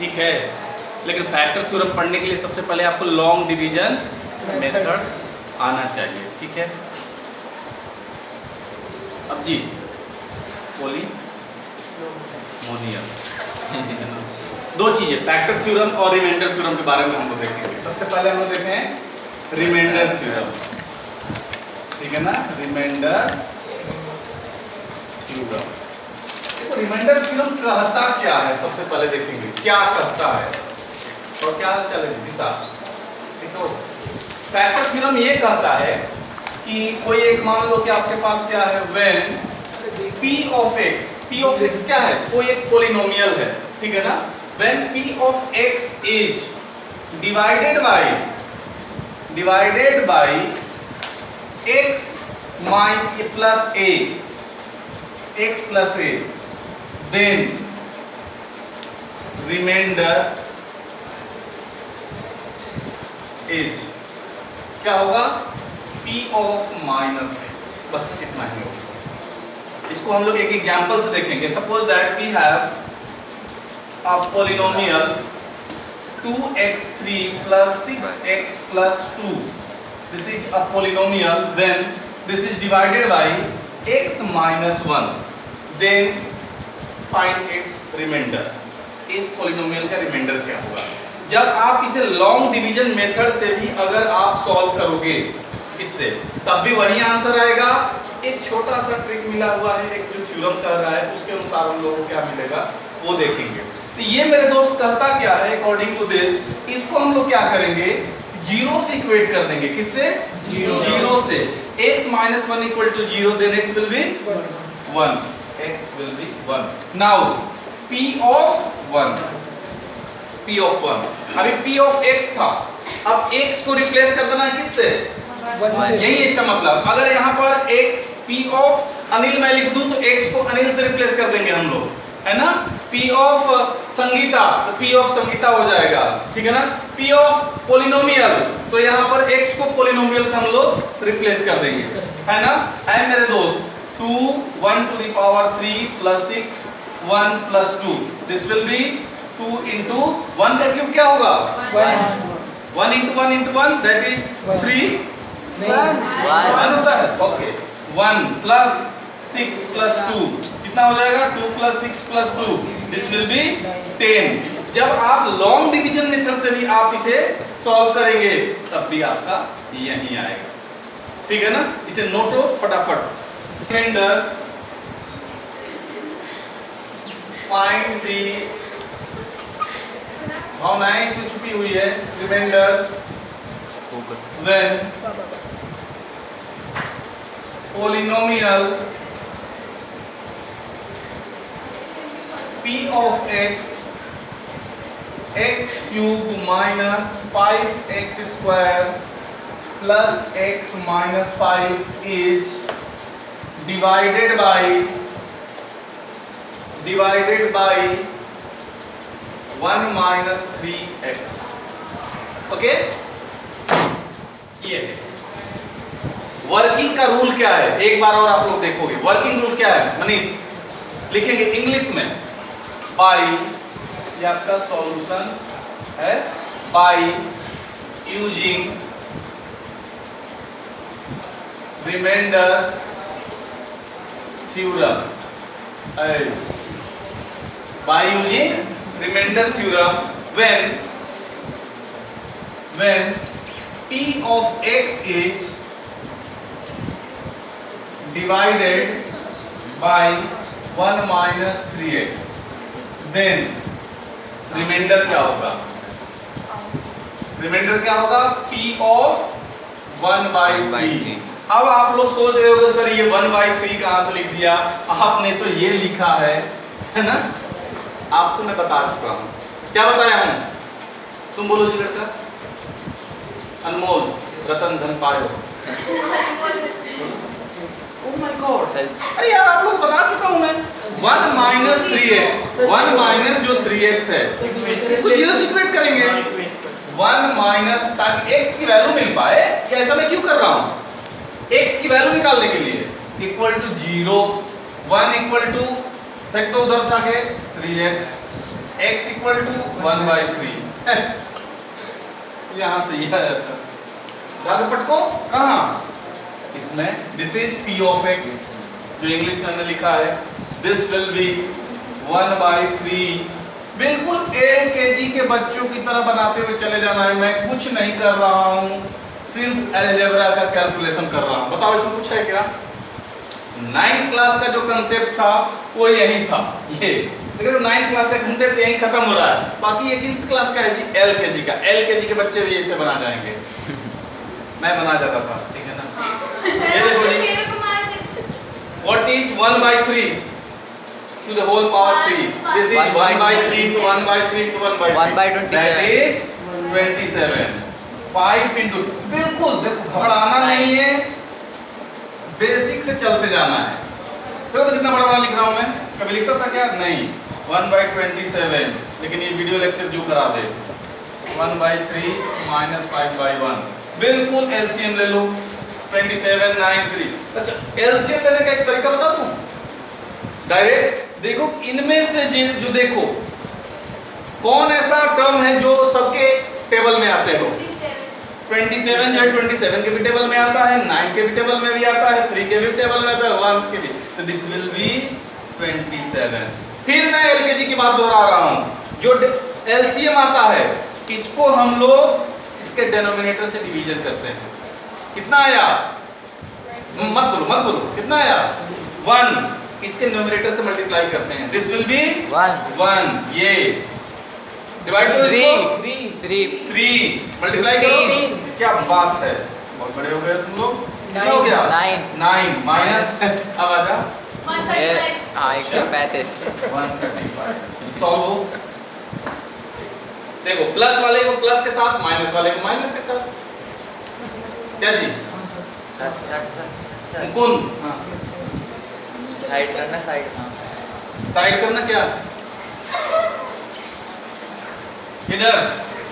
ठीक है, लेकिन फैक्टर थ्योरम पढ़ने के लिए सबसे पहले आपको लॉन्ग डिवीजन मेथड आना चाहिए। ठीक है, अब जी पॉलीनोमियल दो चीजें, फैक्टर थ्योरम और रिमाइंडर थ्योरम के बारे में हम लोग देखेंगे। सबसे पहले हम लोग देखें रिमाइंडर थ्योरम, ठीक है ना, रिमाइंडर थ्योरम। देखो रिमाइंडर थ्योरम कहता क्या है, सबसे पहले देखेंगे क्या कहता है और क्या चलेगी दिशा। देखो फैक्टर थ्योरम ये कहता है कि कोई एक मान लो कि आपके पास क्या है, व्हेन p of x क्या है, कोई एक पॉलिनोमियल है, ठीक है ना, when p of x is divided by x plus a then remainder is क्या होगा, p of minus a, बस इतना ही होगा। इसको हम लोग एक एग्जांपल से देखेंगे। Suppose that we have a polynomial 2x3 plus 6x plus 2. This is a polynomial when this is divided by x minus 1. Then find its remainder. इस पॉलिनोमियल का रिमाइंडर क्या होगा। जब आप इसे लॉन्ग डिवीजन मेथड से भी अगर आप सॉल्व करोगे इससे, तब भी वही आंसर आएगा। एक छोटा सा ट्रिक मिला हुआ है, एक जो थ्योरम कर रहा है उसके अनुसार हम लोगों को क्या मिलेगा वो देखेंगे। तो ये मेरे दोस्त कहता क्या है, अकॉर्डिंग टू दिस, इसको हम लोग क्या करेंगे, जीरो से इक्वेट कर देंगे। किससे? जीरो से। x minus 1 equal to 0, then x will be 1. x will be 1. Now p of 1, अभी p of x था, अब x को रिप्लेस कर देना है किससे, यही इसका मतलब। अगर यहाँ पर x p of अनिल मैं लिख दूं तो x को अनिल से रिप्लेस कर देंगे हम लोग, है ना। p of संगीता तो p of संगीता हो जाएगा, ठीक है ना। p of पोलिनोमियल तो यहाँ पर x को पोलिनोमियल से हम लोग रिप्लेस कर देंगे, है ना। एंड मेरे दोस्त 2 1 to the power 3 plus 6 1 plus 2, this will be 2 into 1 का क्यूब क्या होगा 1 into 1 into 1 दैट इज 3 1 होता है। ओके 1 plus 6 plus 2 कितना हो जाएगा, 2 plus 6 plus 2, this will be 10। जब आप लॉन्ग डिवीजन मेथड से भी आप इसे सॉल्व करेंगे तब भी आपका यही आएगा, ठीक है ना। इसे नोटो फटाफट। रिमाइंडर, फाइंड दी भावनाएं इसमें छुपी हुई है। Remainder when polynomial p of x cube minus 5x square plus x minus 5 is divided by 1 minus 3x। Okay, ये है वर्किंग का रूल। क्या है, एक बार और आप लोग देखोगे वर्किंग रूल क्या है। मनीष लिखेंगे इंग्लिश में, बाय, ये आपका सॉल्यूशन है, by using remainder theorem, by using remainder theorem when p of x is divided by 1 minus 3x, then reminder क्या होगा, रिमाइंडर क्या होगा p of 1 by 3। अब आप लोग सोच रहे होंगे सर ये 1 by 3 कहां से लिख दिया आपने, तो ये लिखा है ना। आपको मैं बता चुका हूं, क्या बताया हूं, तुम बोलो जी लड़का। अनमोल रतन धन पायो, ओह माय गॉड, अरे यार आप लोग बता चुका हूं मैं। 1 minus 3x, 1 minus जो 3x है इसको जीरो से इक्वेट करेंगे। 1 minus, ताकि x की वैल्यू मिल पाए, या ऐसा मैं क्यों कर रहा हूं, x की वैल्यू निकालने के लिए, इक्वल टू 0 1 इक्वल टू, देख तो उधर उठा के 3x x इक्वल टू 1/3 यहाँ से यह आया था दाग पटको कहाँ इसमें this is p of x जो इंग्लिश में हमने लिखा है दिस विल बी 1/3 बिल्कुल LKG के बच्चों की तरह बनाते हुए चले जाना है। मैं कुछ नहीं कर रहा हूँ सिर्फ अलजेब्रा का कैलकुलेशन कर रहा हूँ। बताओ इसमें कुछ है क्या? 9th क्लास का जो कंसेप्ट था वो यही था ये देखो 9th क्लास का कंसेप्ट यही खत्म हो रहा है। बाकी ये किस क्लास का है जी? LKG का। LKG के बच्चे भी इसे बना जाएंगे मैं बना जाता था ठीक है ना। ये देखो what is 1/3 to the whole power 3 this is 1/3 to 1/3 to 1/3 that is 27 5 into बिल्कुल देखो घबराना नहीं है बेसिक से चलते जाना है। देखो तो कितना बड़ा बड़ा लिख रहा हूं मैं कभी लिखता था क्या? नहीं 1/27 लेकिन ये वीडियो लेक्चर जो करा दे 1/3 minus 5/1 बिल्कुल एलसीएम ले लो 2793। अच्छा एलसीएम लेने का एक तरीका बता दूं डायरेक्ट देखो इनमें से जो देखो कौन ऐसा टर्म है जो सबके टेबल में आते हो 27 जो 27 के भी टेबल में आता है 9 के भी टेबल में भी आता है 3 के भी टेबल में आता है 1 के भी तो दिस विल बी 27। फिर मैं एलकेजी की बात दोहरा रहा हूं जो एलसीएम आता है इसको हम लोग इसके डिनोमिनेटर से डिवीजन करते हैं। कितना आया? मत बोलो कितना आया? 1 इसके न्यूमरेटर से मल्टीप्लाई करते हैं दिस विल बी 1 ये डिवाइड करो इसको 3 मल्टीप्लाई करो क्या बात है बहुत बड़े हो गए तुम लोग। कितना हो गया 9 माइनस अब आजा 135 सॉल्व हो। देखो प्लस वाले को प्लस के साथ माइनस वाले को माइनस के साथ क्या जी मुकुंद साइड करना साइड करना क्या इधर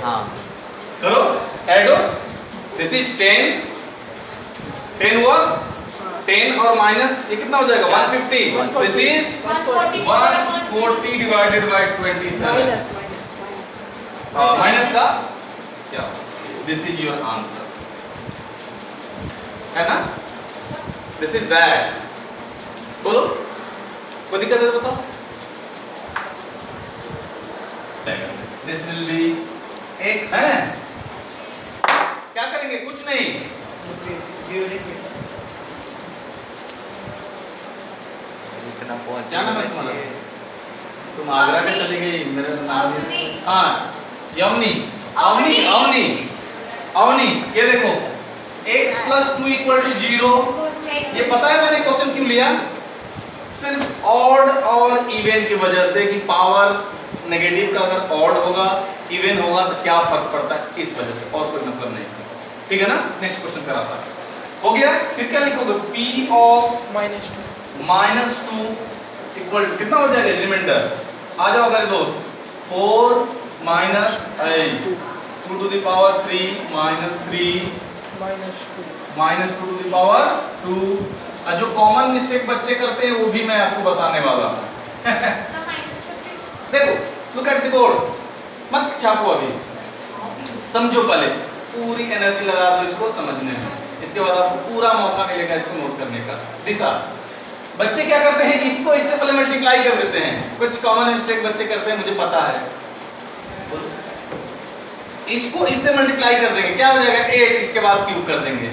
हाँ करो ऐड हो दिस इज 10 हुआ 10 और माइनस ये कितना हो जाएगा 150 this is 140 divided by 27 minus का क्या दिस इज योर आंसर है ना दिस इज दैट बोलो कोई दिक्कत है तो बताओ दिस विल बी x है क्या करेंगे कुछ नहीं इतना पहुंच क्या नाम है तुम्हारा? तुम आगरा के चली गई मेरा नाम हाँ यवनी अवनी ये देखो x plus 2 equal to 0 ये पता है मैंने क्वेश्चन क्यों लिया सिर्फ ऑड और इवन की वजह से कि पावर नेगेटिव का अगर ऑड होगा इवन होगा तो क्या फर्क पड़ता है इस वजह से और कोई मतलब नहीं ठीक है ना। नेक्स्ट क्वेश्चन कराता है हो गया फिर क्या लिखोगे p of -2 इक्वल कितना हो जाएगा रिमाइंडर आ जाओ अगर दोस्त 4 minus 2 to the power 3 minus 3 minus 2 to the power 2 जो कॉमन मिस्टेक बच्चे करते हैं वो भी मैं आपको बताने वाला हूँ देखो लुक एट द बोर्ड मत छापो अभी समझो पहले पूरी एनर्जी लगा दो इसको समझने में इसके बाद आपको पूरा मौका मिलेगा इसको नोट करने का। दिशा बच्चे क्या करते हैं इसको इससे पहले मल्टीप्लाई कर देते हैं कुछ कॉमन मिस्टेक बच्चे करते हैं मुझे पता है इसको इससे मल्टीप्लाई कर देंगे क्या हो जाएगा 8 इसके बाद क्यूब कर देंगे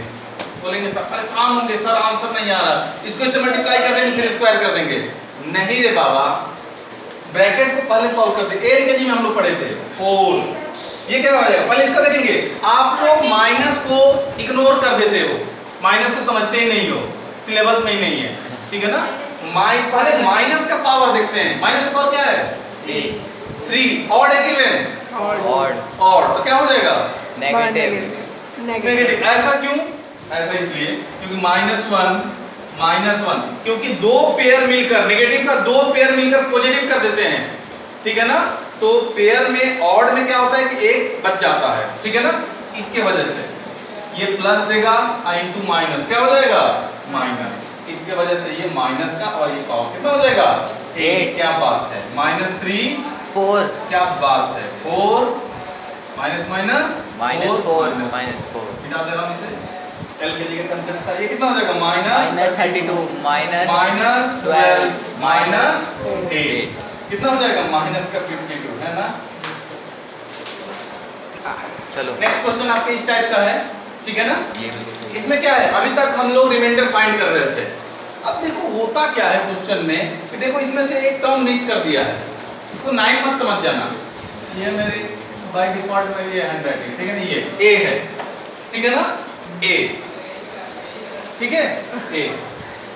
बोलेंगे सर परेशान होंगे सर आंसर नहीं आ रहा इसको इससे मल्टीप्लाई कर देंगे फिर स्क्वायर कर देंगे नहीं रे बाबा ब्रैकेट को पहले सॉल्व कर दे एलकेजी में हम लोग पढ़े थे 4 ये क्या हो जाएगा पहले इसका देखेंगे आप लोग माइनस को इग्नोर कर देते हो माइनस को समझते ही नहीं हो सिलेबस में ही नहीं है ठीक है ना पहले माइनस का पावर देखते हैं माइनस का पावर क्या है 3 ऑड है कि इवन ऑड तो क्या हो जाएगा नेगेटिव ऐसा क्यों ऐसा इसलिए क्योंकि -1 क्योंकि दो पेयर मिलकर नेगेटिव का दो पेयर मिलकर पॉजिटिव कर देते हैं ठीक है ना तो पेयर में ऑड में क्या होता है कि एक बच जाता है ठीक है ना इसके वजह से ये प्लस देगा इनटू माइनस क्या हो जाएगा माइनस इसके वजह से ये माइनस का और ये पावर कितना हो जाएगा 8 क्या बात है -3 4 क्या बात है, 4 माइनस माइनस -4 माइनस -4 मिटा दे रहा हूँ इसे, एल के जी का कंसेप्ट था। ये कितना हो जाएगा, माइनस -32 माइनस 12 माइनस 8 8 कितना हो जाएगा, माइनस का 52 है ना। चलो नेक्स्ट क्वेश्चन आपके इस टाइप का है, ठीक है ना। ये बिल्कुल सही है। इसमें क्या है, अभी तक हम लोग रिमाइंडर फाइंड कर रहे थे। अब देखो होता क्या है क्वेश्चन में कि देखो इसमें से एक टर्म मिस कर दिया है, इसको 9 मत समझ जाना, ये मेरी बाय डिफॉल्ट में ये हैंडराइटिंग, ठीक है ना, ये ए है, ठीक है ना, ए, ठीक है, ए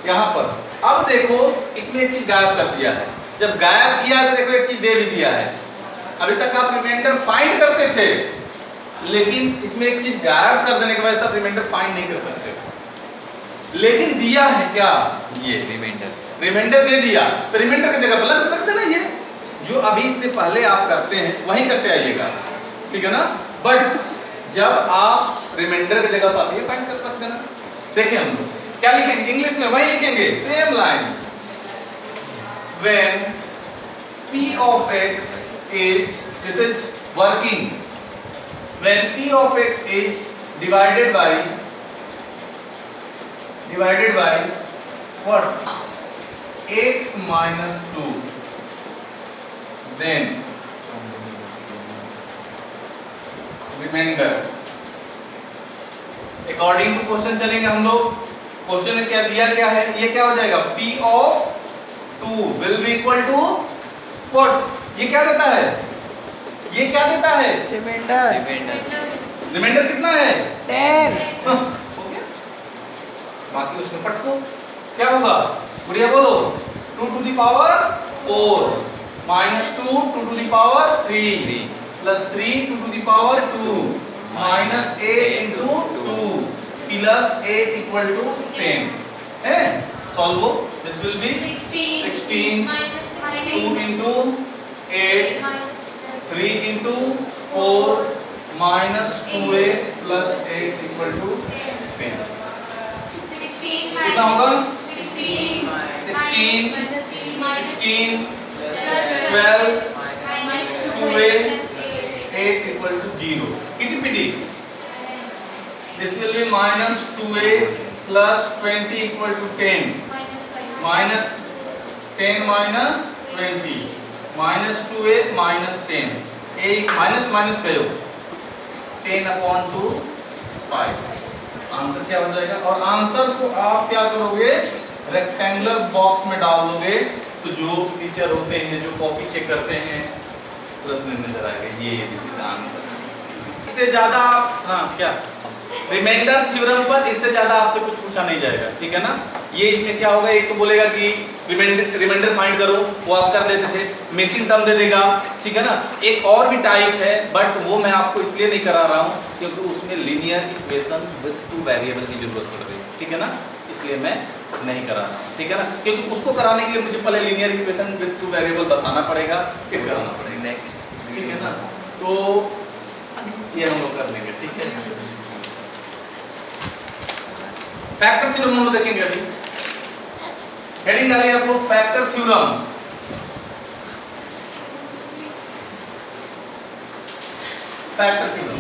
यहाँ पर। अब देखो इसमें एक चीज गायब कर दिया है, जब गायब किया तो देखो एक चीज दे भी दिया है। अभी तक आप रिमाइंडर फाइंड करते थे, लेकिन इसमें एक चीज गायब कर देने के वजह से आप रिमाइंडर फाइंड नहीं कर सकते, लेकिन दिया है क्या, ये रिमाइंडर दे दिया, तो रिमाइंडर की जगह पर रख देना, ये जो अभी इससे पहले आप करते हैं वही करते आइएगा, ठीक है ना। बट जब आप रिमाइंडर की जगह पर ये फाइंड कर सकते हैं ना। देखिए हम लोग क्या लिखेंगे, इंग्लिश में वही लिखेंगे, same line, when p of x is, this is working, when p of x is divided by what, x minus 2, then remainder, according to question चलेंगे हम लोग। क्वेश्चन में क्या दिया, क्या है, ये क्या हो जाएगा, p of 2 will be equal to what, ये क्या देता है, ये क्या देता है, रिमाइंडर कितना है, 10 हो गया। बाकी उसमें पटको क्या होगा, बढ़िया बोलो, 2 to the power 4 minus 2 2 to the power 3 plus 3 2 to the power 2 minus 8 into 2 plus 8 equal to 10 है। सॉल्व हो, this will be 16 2 into 8 3 into 4 minus 2a plus 8 equal to 10। कितना होगा, 16 12 2a 8 equal to 0। इटी this will be minus 2a plus 20 equal to 10 minus 10 minus 20 minus 2a minus 10 a minus minus करो 10 upon 2 5। Answer क्या हो जाएगा, और answer को आप क्या करोगे, रेक्टेंगुलर बॉक्स में डाल दोगे, तो जो टीचर होते हैं जो कॉपी चेक करते हैं तुरंत में नजर आएगा ये जिसका आंसर। इससे ज्यादा हाँ क्या, रिमाइंडर थ्योरम पर इससे ज्यादा आपसे कुछ पूछा नहीं जाएगा, ठीक है ना। ये इसमें क्या होगा, एक तो बोलेगा कि रिमाइंडर फाइंड करो, वो आप कर देते थे, मिसिंग टर्म दे देगा, ठीक है ना। एक और भी टाइप है, बट वो मैं आपको इसलिए नहीं करा रहा हूँ क्योंकि उसमें लीनियर इक्वेशन विद 2 वेरिएबल की जरूरत पड़ रही है, ठीक है ना, इसलिए मैं नहीं करा रहा हूँ, ठीक है ना, क्योंकि उसको कराने के लिए मुझे पहले लीनियर इक्वेशन विद 2 वेरिएबल बताना पड़ेगा, फिर कराना पड़ेगा नेक्स्ट, ठीक है ना। तो ये हम लोग कर लेंगे, ठीक है। फैक्टर थ्योरम हम लोग देखेंगे अभी, हेडिंग डालिए आप लोग factor theorem. Factor theorem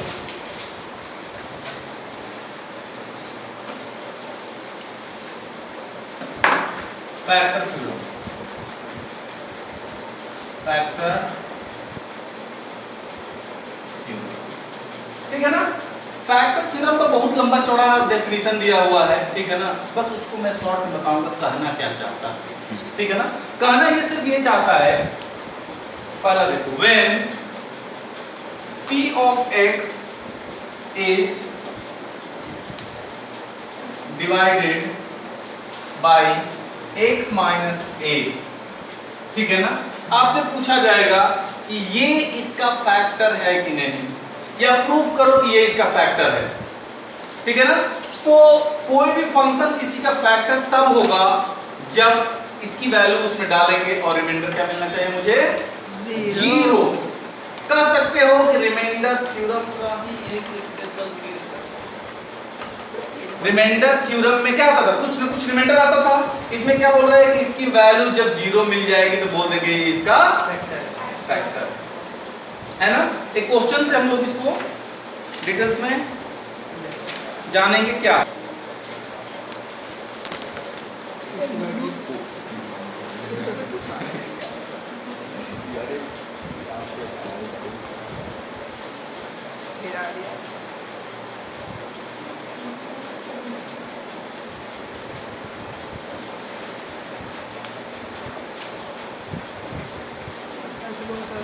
factor theorem factor theorem, ठीक है ना। फैक्टर थ्योरम का बहुत लंबा चौड़ा डेफिनेशन दिया हुआ है, ठीक है ना, बस उसको मैं शॉर्ट में बताऊंगा कहना क्या चाहता है, ठीक है ना। कहना ये सिर्फ ये चाहता है, पहला देखो, when p of x is divided by x minus a, ठीक है ना। आपसे पूछा जाएगा कि ये इसका फैक्टर है कि नहीं, या प्रूफ करो कि ये इसका फैक्टर है, ठीक है ना। तो कोई भी फंक्शन किसी का फैक्टर तब होगा जब इसकी वैल्यू उसमें डालेंगे और रिमाइंडर क्या मिलना चाहिए मुझे, 0। कह सकते हो कि रिमाइंडर थ्योरम का ही एक स्पेशल केस है। रिमाइंडर थ्योरम में क्या आता था, कुछ ना कुछ रिमाइंडर आता था, इसमें क्या बोल रहा है कि इसकी वैल्यू जब 0 मिल जाएगी तो बोल देंगे ये इसका फैक्टर है ना। एक क्वेश्चन से हम लोग इसको डिटेल्स में जानेंगे क्या है।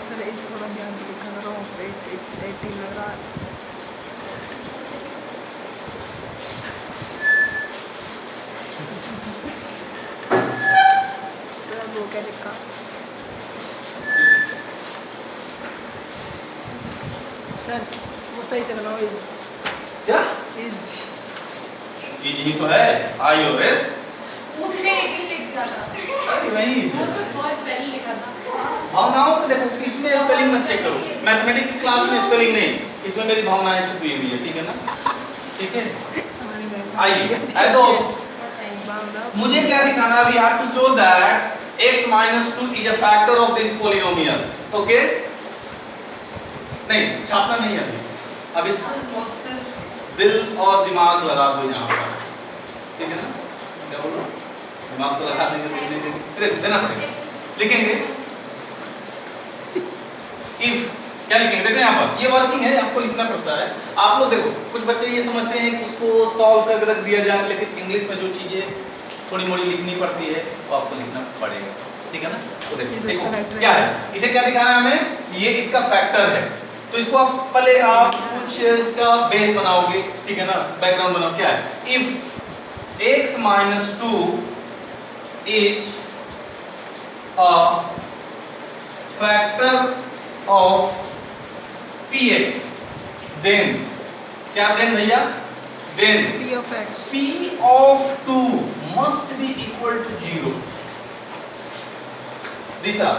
सर इस थोड़ा ध्यान से लिखा करो, 18 लग रहा है। सर वो क्या लिखा? सर वो सही से बनाओ, इज क्या इज इज ही तो है, आई और एस उसने 18 लिख दिया था, अरे वही वो तो बहुत पहले लिखा था। भावनाओं को देखो, इसमें स्पेलिंग मत चेक करो, मैथमेटिक्स क्लास में स्पेलिंग नहीं, इसमें मेरी भावनाएं छुपी हुई है, ठीक है ना, ठीक है। हमारी वैसे आइए दोस्त, मुझे क्या दिखाना है, we have to show that x minus 2 is a factor of this polynomial, okay नहीं छापना नहीं है अभी, अब इससे सिर्फ दिल और दिमाग लगा दो यहाँ पर, ठीक है ना, क्या बोल रहा हूँ, दिमाग तो लगा देंगे, देना पड़ेगा, लिखेंगे इफ, क्या लिखेंगे देखो यहाँ पर, ये वर्किंग है, आपको लिखना पड़ता है। आप लोग देखो, कुछ बच्चे ये समझते हैं कि उसको सॉल्व करके रख दिया जाए, लेकिन इंग्लिश में जो चीजें थोड़ी मोड़ी लिखनी पड़ती है वो आपको लिखना पड़ेगा, ठीक है ना। तो देखो क्या है, इसे क्या दिखाना है हमें, ये इसका फैक्टर है, तो इसको आप पहले आप कुछ इसका बेस बनाओगे, ठीक है ना, बैकग्राउंड बनाओ, क्या है, if x minus 2 is a factor of px, then क्या then भैया, then p of x p of 2 must be equal to 0। दिशा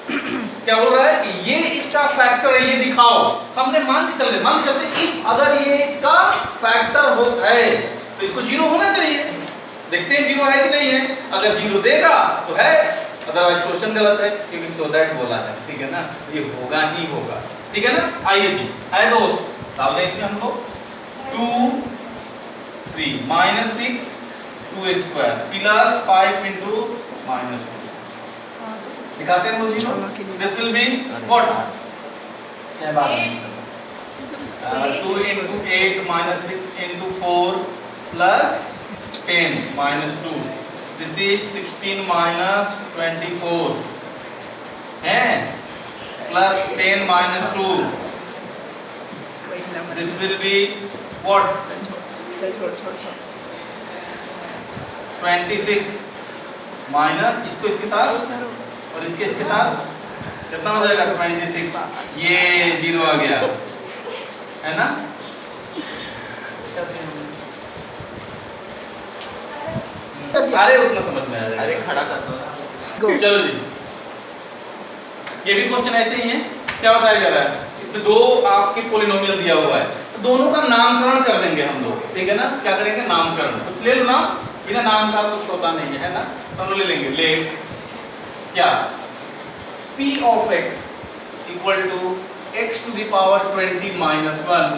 क्या बोल रहा है कि ये इसका फैक्टर है, ये दिखाओ, हमने मान के चलते इफ अगर ये इसका फैक्टर हो है तो इसको 0 होना चाहिए, देखते हैं 0 है कि नहीं है, अगर 0 देगा तो है, अदरवाइज क्वेश्चन गलत है, क्योंकि सो दैट बोला है, ठीक है ना, ये होगा ही होगा, ठीक है ना। आइए जी, आए दोस्त, डाल दें इसमें हम लोग 2 3 minus 6 2 square plus 5 into minus 2, दिखाते हैं वो 0, this will be what, क्या बात है, 2 into 8 minus 6 into 4 plus 10 minus 2, this is 16 minus 24 है, plus 10 minus 2, this will be what, 26 minus इसको इसके साथ और इसके साथ कितना हो जाएगा 26, ये 0 आ गया है ना। अरे उतना समझ में आ जाएगा, अरे खड़ा कर दो ना। चलो जी, ये भी क्वेश्चन ऐसे ही है, क्या बताया जा रहा है, इसमें दो आपके पॉलिनोमियल दिया हुआ है, तो दोनों का नामकरण कर देंगे हम लोग, ठीक है ना, क्या करेंगे नामकरण, कुछ ले लो ना, बिना नाम का कुछ होता नहीं है ना, तो हम ले लेंगे, लेट क्या p of x equal to x to the power 20 minus 1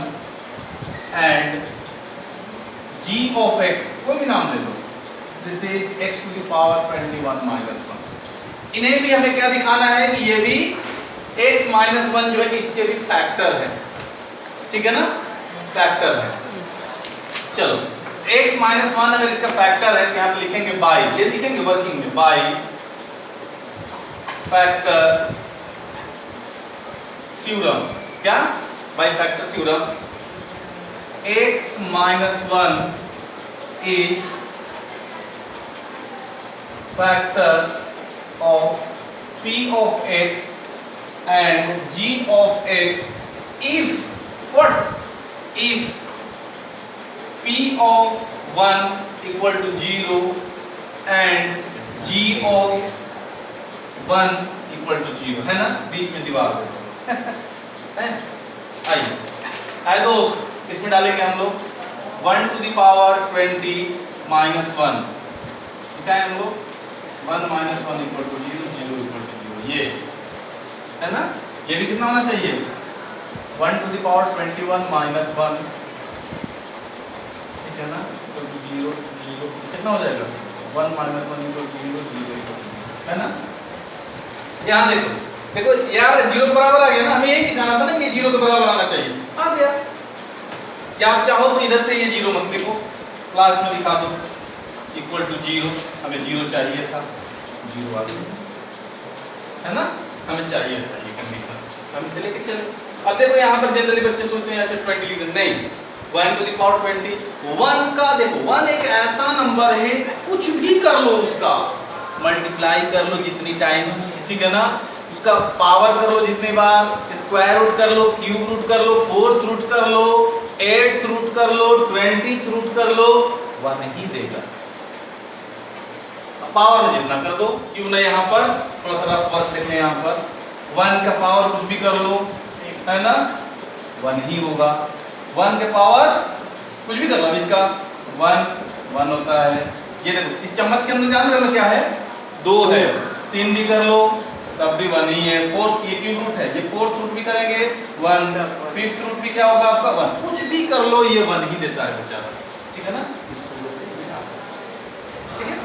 and g of x, कोई भी नाम ले लो, this is x to the power 21 minus 1, इन्हें भी हमें क्या दिखाना है कि ये भी x minus 1 जो है इसके भी फैक्टर है, ठीक है ना, फैक्टर है। चलो x minus 1 अगर इसका फैक्टर है तो यहाँ पे लिखेंगे बाई, ये लिखेंगे वर्किंग में बाई फैक्टर थ्योरम, क्या by factor theorem, x minus 1 is factor of p of x and g of x if what, if p of 1 equal to 0 and g of 1 equal to 0, है ना, बीच में दीवार है, आइए दोस्त, इसमें डालेंगे हम लोग 1 to the power 20 minus 1, क्या है हम लोग 1 minus 1 equal to 0, 0 equal to 0, ये है ना? ये भी कितना होना चाहिए? 1 to the power 21 minus 1, ठीक है ना? तो 0 0 कितना हो जाएगा? 1 minus 1 equal 0 0 है ना? यहाँ देखो देखो यार 0 के बराबर आ गया ना, हमें यही दिखाना था ना कि 0 के बराबर आना चाहिए, आ गया। या आप चाहो तो इधर से ये 0 मत लिखो, क्लास में दिखा दो इक्वल टू 0, हमें 0 चाहिए था, 0 आ गया, है ना? हमें चाहिए था ये कंडीशन, हम इसे लेके चले। अब देखो यहाँ पर जनरली बच्चे सोचते हैं अच्छा 20 लिख दे, नहीं 1 to the power 20, 1 का देखो 1 एक ऐसा नंबर है कुछ भी कर लो उसका, मल्टीप्लाई कर लो जितनी टाइम्स, ठीक है ना? उसका पावर कर लो जितनी बार, स्क्वायर रूट कर लो, क्यूब रूट कर लो, फोर्थ रूट कर लो, एट्थ रूट कर लो, 20th रूट कर लो, 1 ही देगा। पावर में जितना कर दो, क्यों नहीं? यहाँ पर थोड़ा सा रफ वर्क देखने, यहाँ पर 1 का पावर कुछ भी कर लो, है ना? 1 ही होगा। 1 के पावर कुछ भी कर लो, इसका 1 होता है। ये देखो इस चम्मच के अंदर जान रहे हो क्या है? 2 है, 3 भी कर लो तब भी 1 ही है। फोर्थ ये क्यूब रूट है, ये फोर्थ रूट भी करेंगे 1, फिफ्थ रूट भी क्या होगा आपका 1, कुछ भी कर लो ये 1 ही देता है बेचारा, ठीक है ना? इस वजह से ठीक है।